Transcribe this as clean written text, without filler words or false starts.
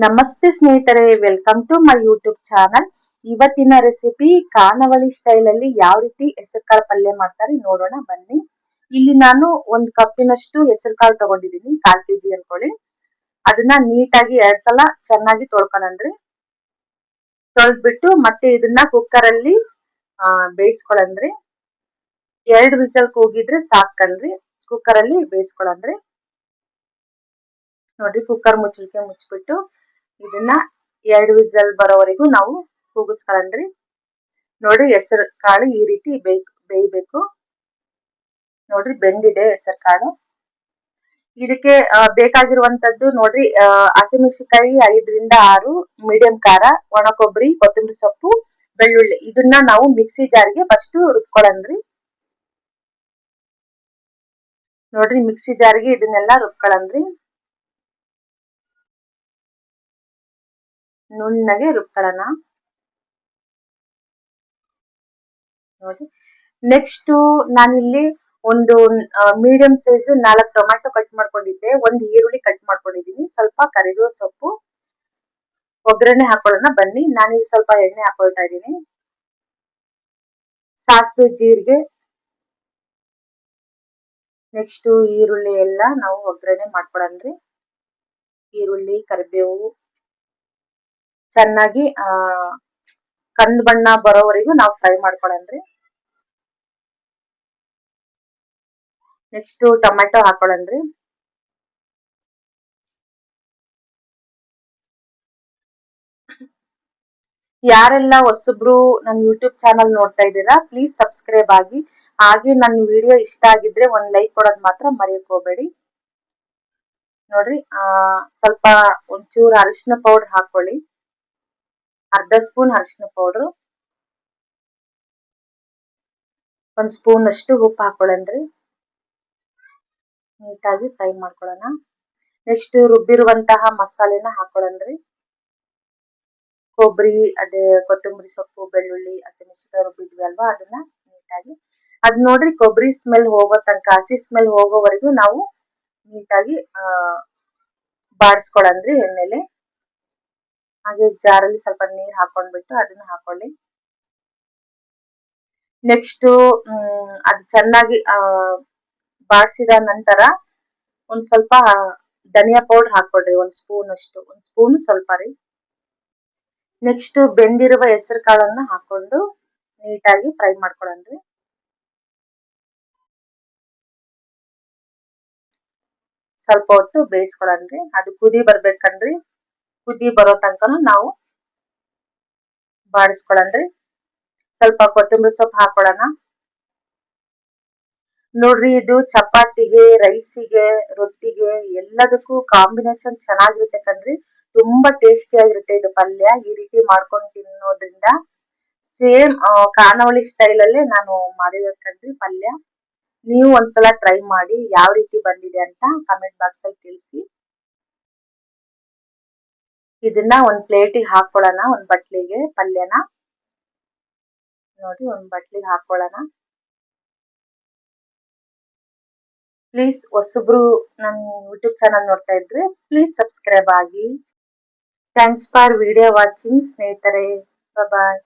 ನಮಸ್ತೆ ಸ್ನೇಹಿತರೆ, welcome to my YouTube channel. ಇವತ್ತಿನ ರೆಸಿಪಿ ಖಾನಾವಳಿ ಸ್ಟೈಲ್ ಅಲ್ಲಿ ಯಾವ ರೀತಿ ಹೆಸರುಕಾಳು ಪಲ್ಯ ಮಾಡ್ತಾರೆ ನೋಡೋಣ ಬನ್ನಿ. ಇಲ್ಲಿ ನಾನು ಒಂದು ಕಪ್ಪಿನಷ್ಟು ಹೆಸರುಕಾಳು ತಗೊಂಡಿದ್ದೀನಿ, 1/4 kg ಅನ್ಕೊಳ್ಳಿ. ಅದನ್ನ ನೀಟಾಗಿ 2 ಸಲ ಚೆನ್ನಾಗಿ ತೊಳ್ಕೊಳ್ಳಂದ್ರಿ. ತೊಳೆದ್ಬಿಟ್ಟು ಮತ್ತೆ ಇದನ್ನ ಕುಕ್ಕರ್ ಅಲ್ಲಿ ಬೇಯಿಸ್ಕೊಳ್ಳಂದ್ರಿ. 2 ವಿಸಲ್ ಕೂಗಿದ್ರೆ ಸಾಕಂದ್ರಿ. ಕುಕ್ಕರ್ ಅಲ್ಲಿ ಬೇಯಿಸ್ಕೊಳ್ಳಂದ್ರಿ. ನೋಡಿ, ಕುಕ್ಕರ್ ಮುಚ್ಚಳಿಕೆ ಮುಚ್ಚಿಬಿಟ್ಟು ಇದನ್ನ 2 ವಿಸಲ್ ಬರೋವರೆಗೂ ನಾವು ಕೂಗಿಸ್ಕೊಳ್ಳಂದ್ರಿ. ನೋಡ್ರಿ, ಹೆಸರು ಕಾಳು ಈ ರೀತಿ ಬೇಯಬೇಕು. ನೋಡ್ರಿ, ಬೆಂದಿದೆ ಹೆಸರು ಕಾಳು. ಇದಕ್ಕೆ ಬೇಕಾಗಿರುವಂತದ್ದು ನೋಡ್ರಿ, ಹಸಿಮೆಣಸಿನಕಾಯಿ 5ರಿಂದ 6, ಮೀಡಿಯಂ ಖಾರ, ಒಣ ಕೊಬ್ಬರಿ, ಕೊತ್ತಂಬರಿ ಸೊಪ್ಪು, ಬೆಳ್ಳುಳ್ಳಿ. ಇದನ್ನ ನಾವು ಮಿಕ್ಸಿ ಜಾರ್ಗೆ ಫಸ್ಟ್ ರುಬ್ಕೊಳ್ಳಂದ್ರಿ. ನೋಡ್ರಿ, ಮಿಕ್ಸಿ ಜಾರ್ಗೆ ಇದನ್ನೆಲ್ಲ ರುಬ್ಕೊಳ್ಳಂದ್ರಿ. ನುಣ್ಣಗೆ ರುಬ್ಕೊಳ್ಳೋಣ. ನೋಡಿ, ನೆಕ್ಸ್ಟ್ ನಾನಿಲ್ಲಿ ಒಂದು ಮೀಡಿಯಂ ಸೈಜ್ 4 ಟೊಮ್ಯಾಟೊ ಕಟ್ ಮಾಡ್ಕೊಂಡಿದ್ದೆ, 1 ಈರುಳ್ಳಿ ಕಟ್ ಮಾಡ್ಕೊಂಡಿದ್ದೀನಿ, ಸ್ವಲ್ಪ ಕರಿಬೇವು ಸೊಪ್ಪು. ಒಗ್ಗರಣೆ ಹಾಕೊಳ್ಳೋಣ ಬನ್ನಿ. ನಾನಿಲ್ಲಿ ಸ್ವಲ್ಪ ಎಣ್ಣೆ ಹಾಕೊಳ್ತಾ ಇದ್ದೀನಿ. ಸಾಸಿವೆ, ಜೀರಿಗೆ, ನೆಕ್ಸ್ಟ್ ಈರುಳ್ಳಿ ಎಲ್ಲ ನಾವು ಒಗ್ಗರಣೆ ಮಾಡ್ಕೊಳ್ಳೋಣ್ರಿ. ಈರುಳ್ಳಿ, ಕರಿಬೇವು ಚೆನ್ನಾಗಿ ಕಂದು ಬಣ್ಣ ಬರೋವರೆಗೂ ನಾವು ಫ್ರೈ ಮಾಡ್ಕೊಳ್ಳೋಣ್ರಿ. ನೆಕ್ಸ್ಟ್ ಟೊಮ್ಯಾಟೊ ಹಾಕೊಳ್ಳೋಣ್ರಿ. ಯಾರೆಲ್ಲ ಹೊಸಬ್ರು ನನ್ನ ಯೂಟ್ಯೂಬ್ ಚಾನಲ್ ನೋಡ್ತಾ ಇದ್ದೀರಾ, ಪ್ಲೀಸ್ ಸಬ್ಸ್ಕ್ರೈಬ್ ಆಗಿ. ಹಾಗೆ ನನ್ನ ವಿಡಿಯೋ ಇಷ್ಟ ಆಗಿದ್ರೆ ಒಂದು ಲೈಕ್ ಕೊಡೋದು ಮಾತ್ರ ಮರೆಯಕ್ಕೆ ಹೋಗಬೇಡಿ. ನೋಡ್ರಿ, ಸ್ವಲ್ಪ ಒಂಚೂರು ಅರಿಶಿನ ಪೌಡರ್ ಹಾಕೊಳ್ಳಿ, ಅರ್ಧ ಸ್ಪೂನ್ ಅರಿಶಿನ ಪೌಡರ್, 1 ಸ್ಪೂನ್ ಅಷ್ಟು ಉಪ್ಪು ಹಾಕೊಳ್ಳೋಣ್ರಿ. ನೀಟಾಗಿ ಫ್ರೈ ಮಾಡ್ಕೊಳ್ಳೋಣ. ನೆಕ್ಸ್ಟ್ ರುಬ್ಬಿರುವಂತಹ ಮಸಾಲೆನ ಹಾಕೊಳ್ಳೋಣ್ರಿ. ಕೊಬ್ಬರಿ, ಅದೇ ಕೊತ್ತಂಬರಿ ಸೊಪ್ಪು, ಬೆಳ್ಳುಳ್ಳಿ, ಹಸಿಮೆಣಸಿನಕಾಯಿ ರುಬ್ಬಿದ್ವಿ ಅಲ್ವಾ, ಅದನ್ನ ನೀಟಾಗಿ ಅದ್ ನೋಡ್ರಿ, ಕೊಬ್ಬರಿ ಸ್ಮೆಲ್ ಹೋಗೋ ತನಕ, ಹಸಿ ಸ್ಮೆಲ್ ಹೋಗೋವರೆಗೂ ನಾವು ನೀಟಾಗಿ ಬಾಡಿಸ್ಕೊಳ್ಳಂದ್ರಿ ಎಣ್ಣೆಲೆ. ಹಾಗೆ ಜಾರಲ್ಲಿ ಸ್ವಲ್ಪ ನೀರ್ ಹಾಕೊಂಡ್ಬಿಟ್ಟು ಅದನ್ನ ಹಾಕೊಳ್ಳಿ. ನೆಕ್ಸ್ಟ್ ಅದು ಚೆನ್ನಾಗಿ ಬಾಡಿಸಿದ ನಂತರ ಒಂದ್ ಸ್ವಲ್ಪ ಧನಿಯಾ ಪೌಡರ್ ಹಾಕೊಳ್ರಿ, 1 ಸ್ಪೂನ್ ಅಷ್ಟು, 1 ಸ್ಪೂನ್ ಸ್ವಲ್ಪ ರೀ. ನೆಕ್ಸ್ಟ್ ಬೆಂದಿರುವ ಹೆಸರು ಕಾಳನ್ನ ಹಾಕೊಂಡು ನೀಟಾಗಿ ಫ್ರೈ ಮಾಡ್ಕೊಳ್ಳೋಣ್ರಿ. ಸ್ವಲ್ಪ ಹೊತ್ತು ಬೇಯಿಸ್ಕೊಳ್ಳೋಣ್ರಿ. ಅದು ಕುದಿ ಬರ್ಬೇಕನ್ರಿ. ಕುದಿ ಬರೋ ತನಕನು ನಾವು ಬಾಡಿಸ್ಕೊಳ್ಳೋಣ್ರಿ. ಸ್ವಲ್ಪ ಕೊತ್ತಂಬರಿ ಸೊಪ್ಪು ಹಾಕೊಳ್ಳೋಣ. ನೋಡ್ರಿ, ಇದು ಚಪಾತಿಗೆ, ರೈಸಿಗೆ, ರೊಟ್ಟಿಗೆ ಎಲ್ಲದಕ್ಕೂ ಕಾಂಬಿನೇಷನ್ ಚೆನ್ನಾಗಿರುತ್ತೆ ಕಣ್ರಿ. ತುಂಬಾ ಟೇಸ್ಟಿ ಆಗಿರುತ್ತೆ ಇದು ಪಲ್ಯ. ಈ ರೀತಿ ಮಾಡ್ಕೊಂಡು ತಿನ್ನೋದ್ರಿಂದ ಸೇಮ್ ಖಾನಾವಳಿ ಸ್ಟೈಲ್ ಅಲ್ಲೇ ನಾನು ಮಾಡಿರೋದು ಕಣ್ರಿ ಪಲ್ಯ. ನೀವು ಒಂದ್ಸಲ ಟ್ರೈ ಮಾಡಿ, ಯಾವ ರೀತಿ ಬಂದಿದೆ ಅಂತ ಕಮೆಂಟ್ ಬಾಕ್ಸ್ ಅಲ್ಲಿ ತಿಳಿಸಿ. ಇದನ್ನ ಒಂದ್ ಪ್ಲೇಟಿಗೆ ಹಾಕೊಳ್ಳೋಣ, ಒಂದ್ ಬಟ್ಲಿಗೆ ಪಲ್ಯನ. ನೋಡಿ, ಒಂದ್ ಬಟ್ಲಿಗೆ ಹಾಕೊಳ್ಳೋಣ. ಪ್ಲೀಸ್ ಹೊಸಬ್ರು ನನ್ನ ಯೂಟ್ಯೂಬ್ ಚಾನಲ್ ನೋಡ್ತಾ ಇದ್ರೆ ಪ್ಲೀಸ್ ಸಬ್ಸ್ಕ್ರೈಬ್ ಆಗಿ. ಥ್ಯಾಂಕ್ಸ್ ಫಾರ್ ವಿಡಿಯೋ ವಾಚಿಂಗ್ ಸ್ನೇಹಿತರೆ. ಬಾಯ್.